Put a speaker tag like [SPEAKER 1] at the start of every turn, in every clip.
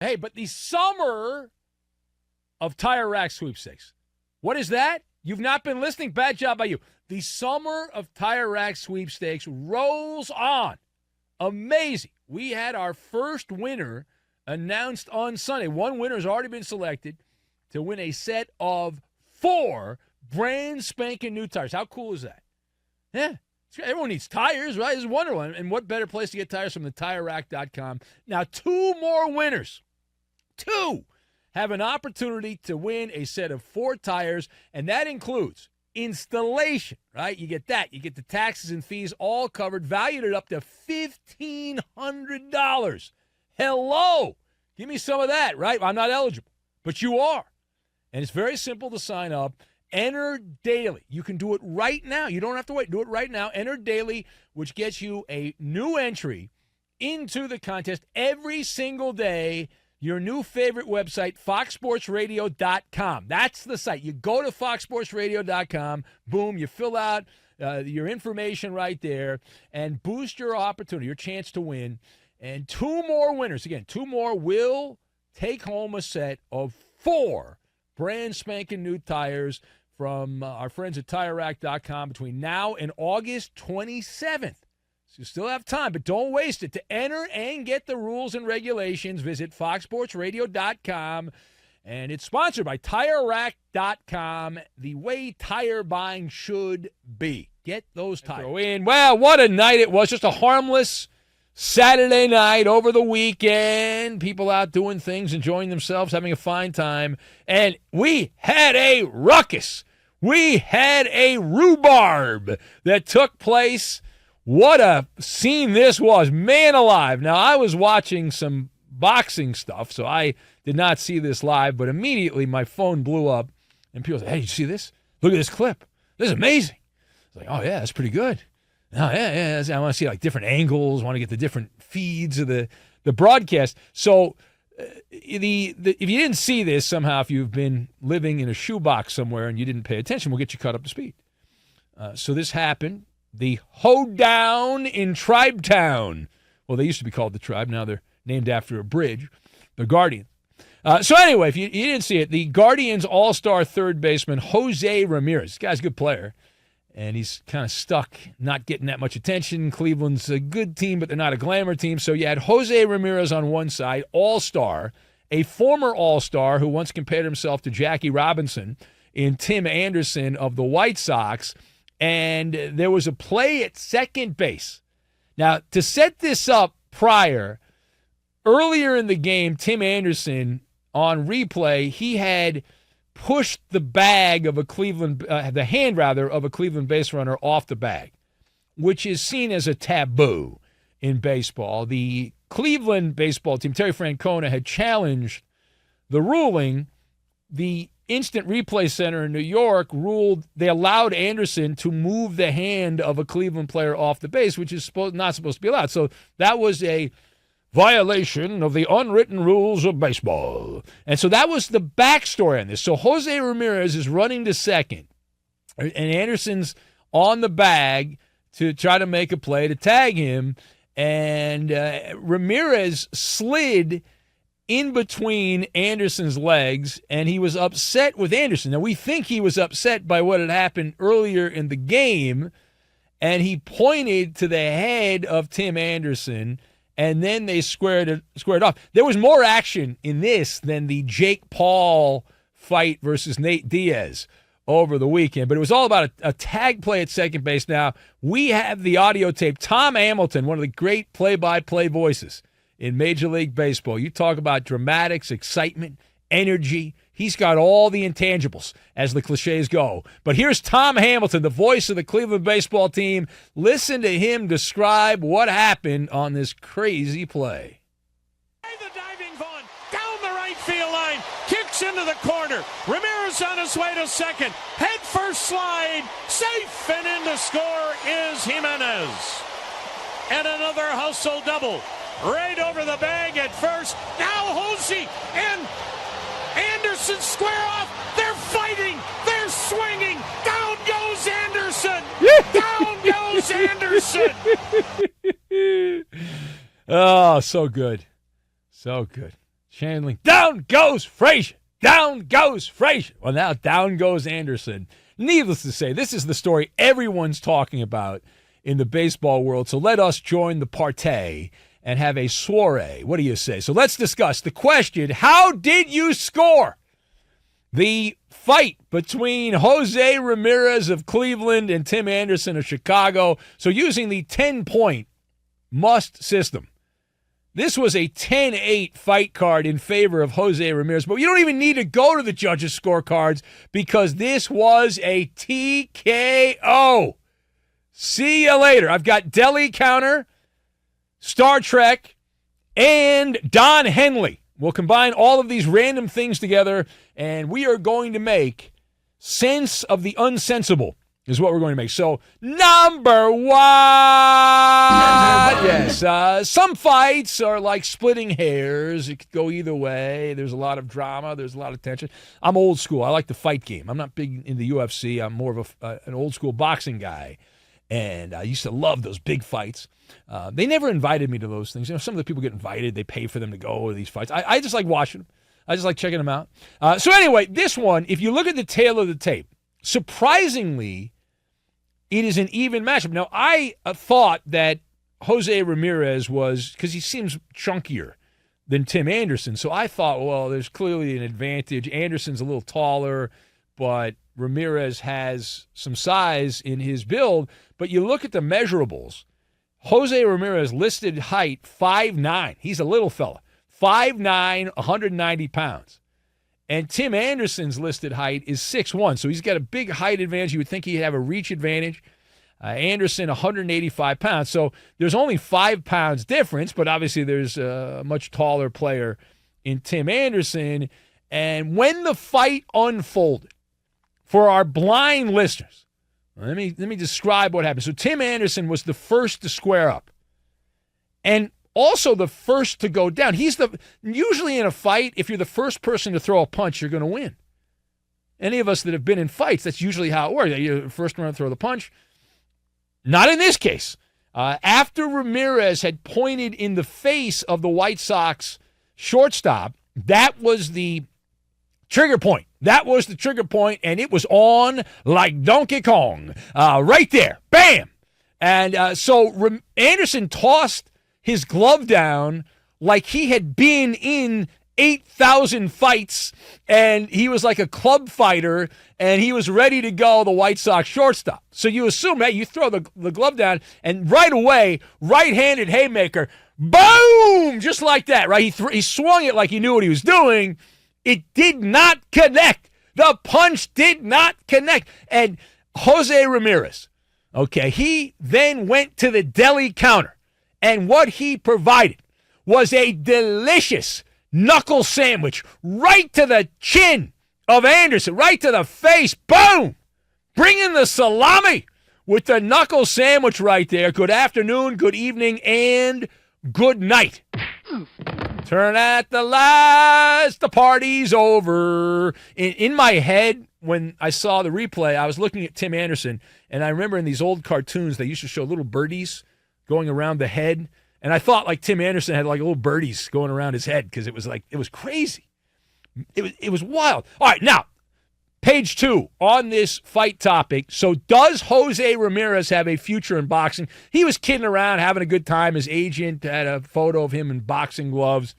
[SPEAKER 1] Hey, but the summer of Tire Rack Sweepstakes. What is that? You've not been listening? Bad job by you. The summer of Tire Rack Sweepstakes rolls on. Amazing. We had our first winner announced on Sunday. One winner has already been selected to win a set of 4 brand spanking new tires. How cool is that? Yeah. Everyone needs tires, right? This is wonderful. And what better place to get tires from than tirerack.com? Now, 2 more winners. 2 have an opportunity to win a set of 4 tires, and that includes installation, right? You get that. You get the taxes and fees all covered, valued at up to $1,500. Hello. Give me some of that, right? I'm not eligible, but you are. And it's very simple to sign up. Enter daily. You can do it right now. You don't have to wait. Do it right now. Enter daily, which gets you a new entry into the contest every single day. Your new favorite website, foxsportsradio.com. That's the site. You go to foxsportsradio.com. Boom, you fill out your information right there and boost your opportunity, your chance to win. And 2 more winners, again, 2 more will take home a set of 4 brand spanking new tires from our friends at tirerack.com between now and August 27th. So you still have time, but don't waste it. To enter and get the rules and regulations, visit foxsportsradio.com. And it's sponsored by tirerack.com, the way tire buying should be. Get those tires. Well, what a night it was. Just a harmless Saturday night over the weekend. People out doing things, enjoying themselves, having a fine time. And we had a ruckus. We had a rhubarb that took place. What a scene this was. Man alive. Now, I was watching some boxing stuff, so I did not see this live, but immediately my phone blew up, and people said, hey, you see this? Look at this clip. This is amazing. It's like, oh, yeah, that's pretty good. Oh, yeah. I want to see, like, different angles, want to get the different feeds of the broadcast. So if you didn't see this somehow, if you've been living in a shoebox somewhere and you didn't pay attention, we'll get you caught up to speed. So this happened. The Hoedown in Tribe Town. Well, they used to be called the Tribe. Now they're named after a bridge. The Guardians. So anyway, if you didn't see it, the Guardians all-star third baseman, Shohei Ramirez. This guy's a good player, and he's kind of stuck, not getting that much attention. Cleveland's a good team, but they're not a glamour team. So you had Shohei Ramirez on one side, all-star, a former all-star who once compared himself to Jackie Robinson in Tim Anderson of the White Sox. And there was a play at second base. Now, to set this up earlier in the game, Tim Anderson, on replay, he had pushed the hand of a Cleveland base runner off the bag, which is seen as a taboo in baseball. The Cleveland baseball team, Terry Francona, had challenged the ruling. The Instant Replay Center in New York ruled they allowed Anderson to move the hand of a Cleveland player off the base, which is not supposed to be allowed. So that was a violation of the unwritten rules of baseball. And so that was the backstory on this. So Shohei Ramirez is running to second, and Anderson's on the bag to try to make a play to tag him, and Ramirez slid in between Anderson's legs, and he was upset with Anderson. Now, we think he was upset by what had happened earlier in the game, and he pointed to the head of Tim Anderson, and then they squared off. There was more action in this than the Jake Paul fight versus Nate Diaz over the weekend, but it was all about a tag play at second base. Now, we have the audio tape. Tom Hamilton, one of the great play-by-play voices in Major League Baseball. You talk about dramatics, excitement, energy. He's got all the intangibles, as the cliches go. But here's Tom Hamilton, the voice of the Cleveland baseball team. Listen to him describe what happened on this crazy play.
[SPEAKER 2] The diving Vaughn down the right field line, kicks into the corner. Ramirez on his way to second. Head first slide, safe, and in to score is Jimenez. And another hustle double. Right over the bag at first. Now Hosey and Anderson square off. They're fighting. They're swinging. Down goes Anderson. Down goes Anderson.
[SPEAKER 1] Oh, so good. So good. channeling, down goes Frazier. Down goes Frazier. Well, now down goes Anderson. Needless to say, this is the story everyone's talking about in the baseball world. So let us join the party and have a soiree. What do you say? So let's discuss the question, how did you score? The fight between Jose Ramirez of Cleveland and Tim Anderson of Chicago. So using the 10-point must system. This was a 10-8 fight card in favor of Jose Ramirez, but you don't even need to go to the judges' scorecards because this was a TKO. See you later. I've got Deli Counter, Star Trek, and Don Henley. We'll combine all of these random things together, and we are going to make sense of the unsensible. Is what we're going to make. So, number one. Yes, some fights are like splitting hairs. It could go either way. There's a lot of drama. There's a lot of tension. I'm old school. I like the fight game. I'm not big in the UFC. I'm more of an old school boxing guy. And I used to love those big fights. They never invited me to those things. You know, some of the people get invited. They pay for them to go to these fights. I just like watching them. I just like checking them out. So anyway, this one, if you look at the tail of the tape, surprisingly, it is an even matchup. Now, I thought that Jose Ramirez was, because he seems chunkier than Tim Anderson, so I thought, well, there's clearly an advantage. Anderson's a little taller, but Ramirez has some size in his build. But you look at the measurables, Jose Ramirez listed height 5'9". He's a little fella. 5'9", 190 pounds. And Tim Anderson's listed height is 6'1", so he's got a big height advantage. You would think he'd have a reach advantage. Anderson, 185 pounds. So there's only 5 pounds difference, but obviously there's a much taller player in Tim Anderson. And when the fight unfolded, for our blind listeners, let me describe what happened. So Tim Anderson was the first to square up. And also the first to go down. Usually in a fight, if you're the first person to throw a punch, you're going to win. Any of us that have been in fights, that's usually how it works. You're the first one to throw the punch. Not in this case. After Ramirez had pointed in the face of the White Sox shortstop, that was the trigger point. That was the trigger point, and it was on like Donkey Kong. Right there. Bam! And so Anderson tossed his glove down like he had been in 8,000 fights, and he was like a club fighter, and he was ready to go, the White Sox shortstop. So you assume, hey, you throw the glove down, and right away, right-handed haymaker, boom! Just like that, right? He swung it like he knew what he was doing. It did not connect. The punch did not connect. And Jose Ramirez, okay, he then went to the deli counter. And what he provided was a delicious knuckle sandwich right to the chin of Anderson, right to the face. Boom! Bring in the salami with the knuckle sandwich right there. Good afternoon, good evening, and good night. Turn out the lights, the party's over. In my head, when I saw the replay, I was looking at Tim Anderson, and I remember in these old cartoons, they used to show little birdies going around the head. And I thought like Tim Anderson had like little birdies going around his head because it was crazy. It was wild. All right, now, page 2 on this fight topic. So does Jose Ramirez have a future in boxing? He was kidding around, having a good time. His agent had a photo of him in boxing gloves,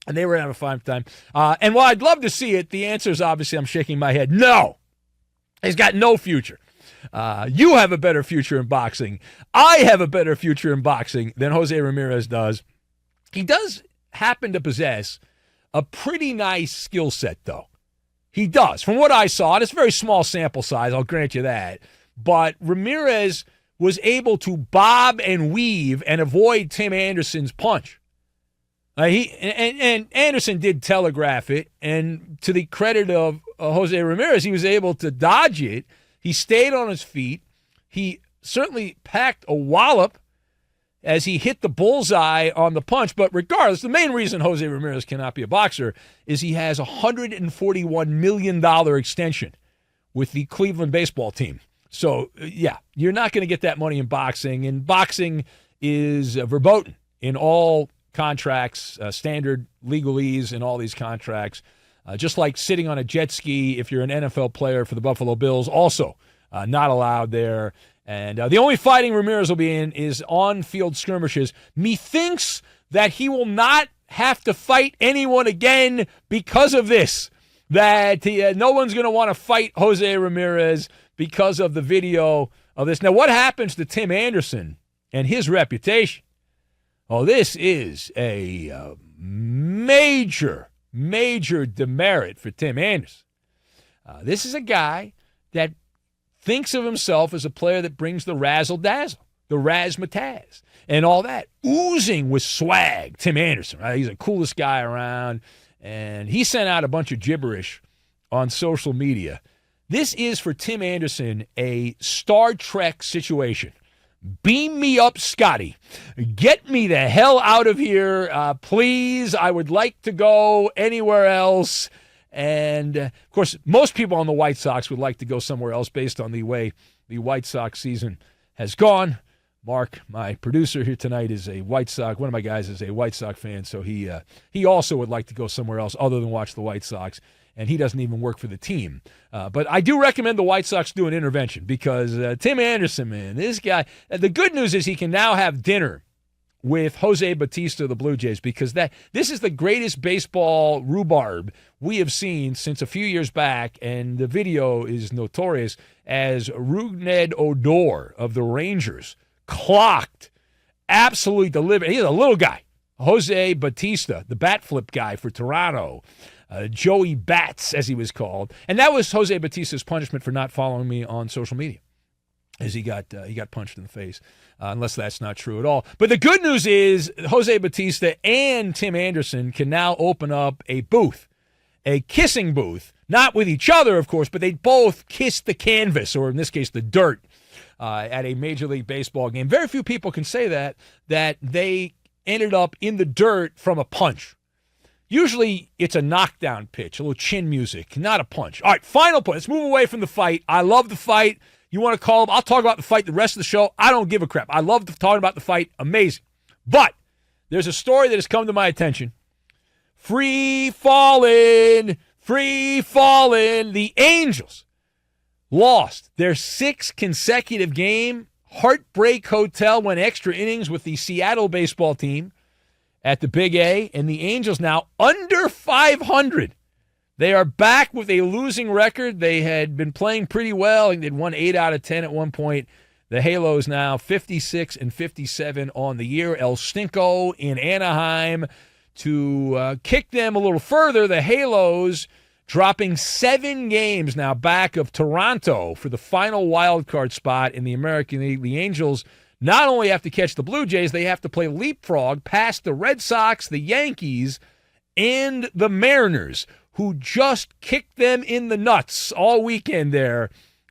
[SPEAKER 1] and they were having a fine time. And while I'd love to see it, the answer is obviously I'm shaking my head. No, he's got no future. You have a better future in boxing. I have a better future in boxing than Jose Ramirez does. He does happen to possess a pretty nice skill set, though. He does. From what I saw, and it's a very small sample size, I'll grant you that. But Ramirez was able to bob and weave and avoid Tim Anderson's punch. And Anderson did telegraph it, and to the credit of Jose Ramirez, he was able to dodge it. He stayed on his feet. He certainly packed a wallop as he hit the bullseye on the punch. But regardless, the main reason Jose Ramirez cannot be a boxer is he has a $141 million extension with the Cleveland baseball team. So, yeah, you're not going to get that money in boxing. And boxing is verboten in all contracts, standard legalese in all these contracts. Just like sitting on a jet ski if you're an NFL player for the Buffalo Bills, also not allowed there. And the only fighting Ramirez will be in is on-field skirmishes. Methinks that he will not have to fight anyone again because of this, that no one's going to want to fight Jose Ramirez because of the video of this. Now, what happens to Tim Anderson and his reputation? Oh, this is a major demerit for Tim Anderson. This is a guy that thinks of himself as a player that brings the razzle-dazzle, the razzmatazz, and all that. Oozing with swag, Tim Anderson, right? He's the coolest guy around, and he sent out a bunch of gibberish on social media. This is, for Tim Anderson, a Star Trek situation. Beam me up, Scotty. Get me the hell out of here, please. I would like to go anywhere else. And, of course, most people on the White Sox would like to go somewhere else based on the way the White Sox season has gone. Mark, my producer here tonight, is a White Sox. One of my guys is a White Sox fan, so he also would like to go somewhere else other than watch the White Sox, and he doesn't even work for the team. But I do recommend the White Sox do an intervention because Tim Anderson, man, this guy, the good news is he can now have dinner with Jose Bautista of the Blue Jays because this is the greatest baseball rhubarb we have seen since a few years back, and the video is notorious as Rougned Odor of the Rangers clocked, absolutely delivered. He's a little guy, Jose Bautista, the bat flip guy for Toronto, Joey Bats, as he was called, and that was Jose Bautista's punishment for not following me on social media, as he got punched in the face. Unless that's not true at all. But the good news is Jose Bautista and Tim Anderson can now open up a booth, a kissing booth, not with each other, of course, but they both kiss the canvas, or in this case, the dirt, at a Major League Baseball game. Very few people can say that they ended up in the dirt from a punch. Usually it's a knockdown pitch, a little chin music, not a punch. All right, final point. Let's move away from the fight. I love the fight. You want to call them? I'll talk about the fight the rest of the show. I don't give a crap. I love talking about the fight. Amazing. But there's a story that has come to my attention. Free falling. The Angels lost their 6th consecutive game. Heartbreak Hotel went extra innings with the Seattle baseball team at the Big A. And the Angels now under 500. They are back with a losing record. They had been playing pretty well. They'd won 8 out of 10 at one point. The Halos now 56-57 on the year. El Stinko in Anaheim to kick them a little further. The Halos dropping 7 games now back of Toronto for the final wild card spot in the American League. The Angels not only have to catch the Blue Jays, they have to play leapfrog past the Red Sox, the Yankees, and the Mariners, who just kicked them in the nuts all weekend there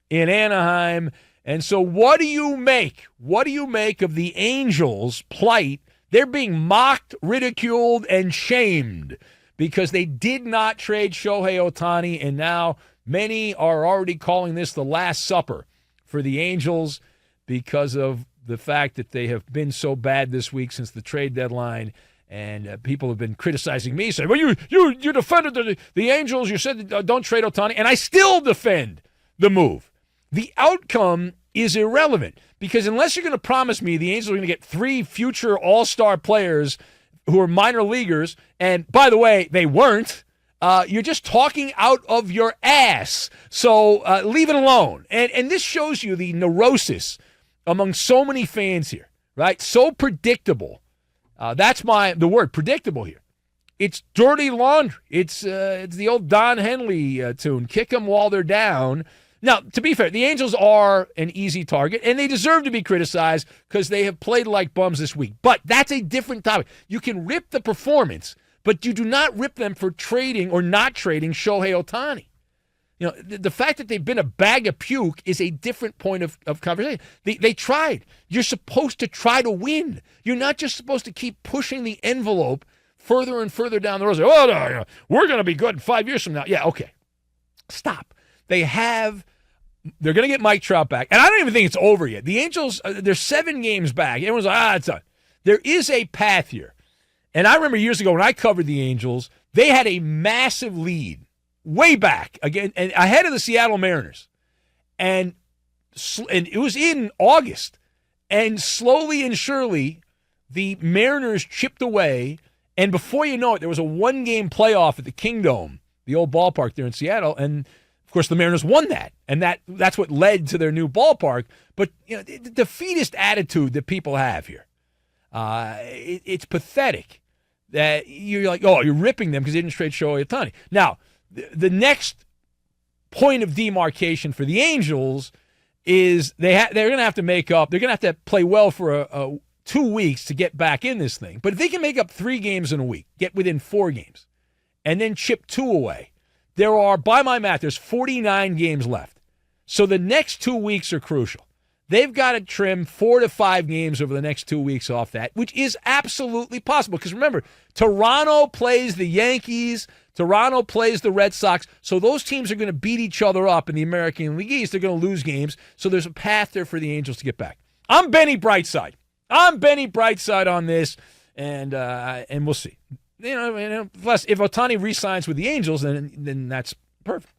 [SPEAKER 1] in Anaheim. And so what do you make? What do you make of the Angels' plight? They're being mocked, ridiculed, and shamed because they did not trade Shohei Ohtani, and now many are already calling this the Last Supper for the Angels because of the fact that they have been so bad this week since the trade deadline. And people have been criticizing me, saying, well, you defended the Angels. You said don't trade Ohtani. And I still defend the move. The outcome is irrelevant because unless you're going to promise me the Angels are going to get 3 future all-star players who are minor leaguers, and by the way, they weren't, you're just talking out of your ass. So leave it alone. And this shows you the neurosis among so many fans here, right? So predictable. That's the word, predictable here. It's dirty laundry. It's the old Don Henley tune. Kick them while they're down. Now, to be fair, the Angels are an easy target, and they deserve to be criticized because they have played like bums this week. But that's a different topic. You can rip the performance, but you do not rip them for trading or not trading Shohei Ohtani. You know, the fact that they've been a bag of puke is a different point of conversation. They tried. You're supposed to try to win. You're not just supposed to keep pushing the envelope further and further down the road. Oh, no, we're going to be good in 5 years from now. Yeah, okay. Stop. They're going to get Mike Trout back. And I don't even think it's over yet. The Angels, they're 7 games back. Everyone's like, it's done. There is a path here. And I remember years ago when I covered the Angels, they had a massive lead way back again and ahead of the Seattle Mariners. And it was in August. And slowly and surely, the Mariners chipped away. And before you know it, there was a one-game playoff at the Kingdome, the old ballpark there in Seattle. And, of course, the Mariners won that. And that's what led to their new ballpark. But the defeatist attitude that people have here, it's pathetic that you're like, oh, you're ripping them because they didn't trade Shohei Ohtani. Now, the next point of demarcation for the Angels is they're going to have to make up. They're going to have to play well for 2 weeks to get back in this thing. But if they can make up 3 games in a week, get within 4 games, and then chip 2 away, there are, by my math, there's 49 games left. So the next 2 weeks are crucial. They've got to trim 4 to 5 games over the next 2 weeks off that, which is absolutely possible. Because remember, Toronto plays the Yankees, Toronto plays the Red Sox, so those teams are going to beat each other up in the American League East. They're going to lose games, so there's a path there for the Angels to get back. I'm Benny Brightside. On this, and we'll see. Plus, if Ohtani re-signs with the Angels, then that's perfect.